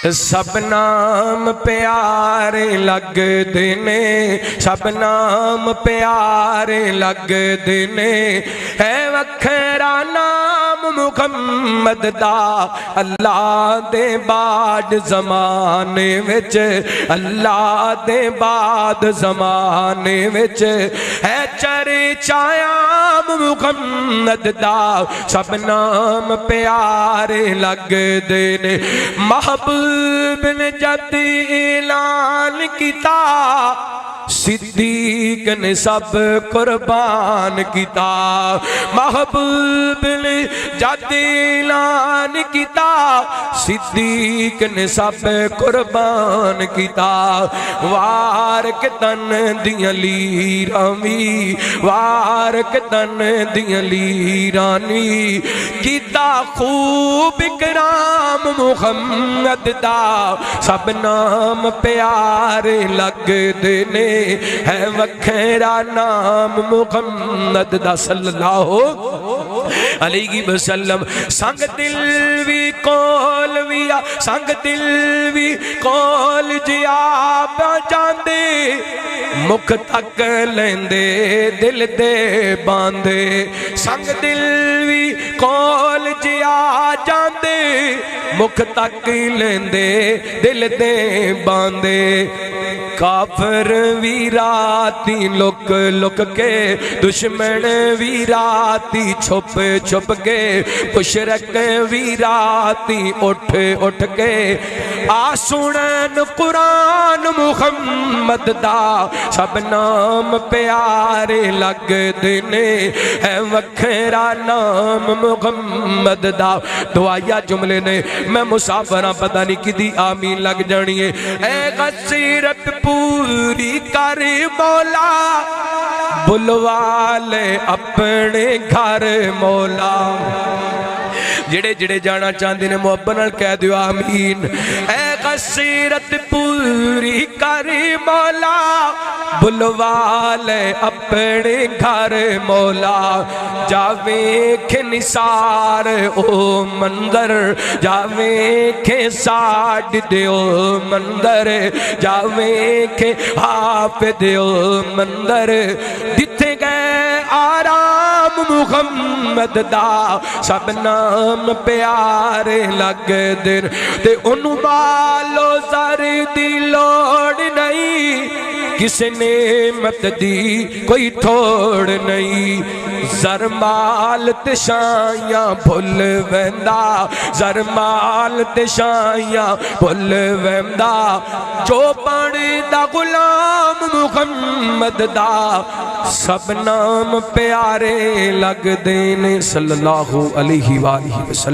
सब नाम प्यारे लगदे ने, सब नाम प्यारे लगदे ने। है वखरा नाम मुहम्मद दा अल्लाह दे बाद ज़माने विच, अल्लाह दे बाद ज़माने विच। है चर्चाया मुहम्मद दा सब नाम प्यारे लगदे ने। महबूब ने जद ऐलान किता, सिद्दीक ने सब कुर्बान किता। महबूब ने जद ऐलान किता, सिद्दीक ने सब कुर्बान किता। वार के तन दियां लीरां वी, वार के तन दियां लीरां वी। किता खूब इकराम मुहम्मद दा सब नाम प्यारे लगदे ने। है वखरा नाम मुहम्मद दा सल्लल्लाहु अलैहि वसल्लम। संग दिल भी कोल भी आ, संग दिल भी कोल जिया जांदे। मुख तक लेंदे दिल दे बांदे। संग दिल भी कोल जिया जांदे। मुख तक लेंदे दिल दे बांदे। काफर भी राती लुक लुक के, दुश्मन भी राती छुप छुप के, मुशरिक भी राती उठ उठ के। आ सुनन कुरान मुहम्मद दा सब नाम प्यारे लगदे ने। है वखरा नाम मुहम्मद दा। दुआया जुमले ने मैं मुसाफरा पता नहीं किदी आमीन लग जानी है। ए गसीरत पूरी कर मौला, बुलवा ले अपने घर मौला। जेड़े जेड़े जाना चाहते ने मुहब्बत नाल कह दियो आमीन। ए गसीरत पूरी कर मौला, बुलवा ले अपने घर मौला। जावे खे निसार ओ मंदर, जावे खे साड दियो मंदर, जावे खे हाफिज़ दियो मंदर। जिथे गए आराम मुहम्मद दा सब नाम प्यारे लगदे ते। उन्हू मालो ज़र दी लोड़ नहीं, किसी नेमत दी कोई थोड़ नहीं। ज़र माल ते शाइयां भुल वेंदा, ज़र माल ते शाइयां भुल वेंदा। जो बनदा गुलाम मुहम्मद दा सब नाम प्यारे लगदे ने। सल्लल्लाहु अलैहि वसल्लम।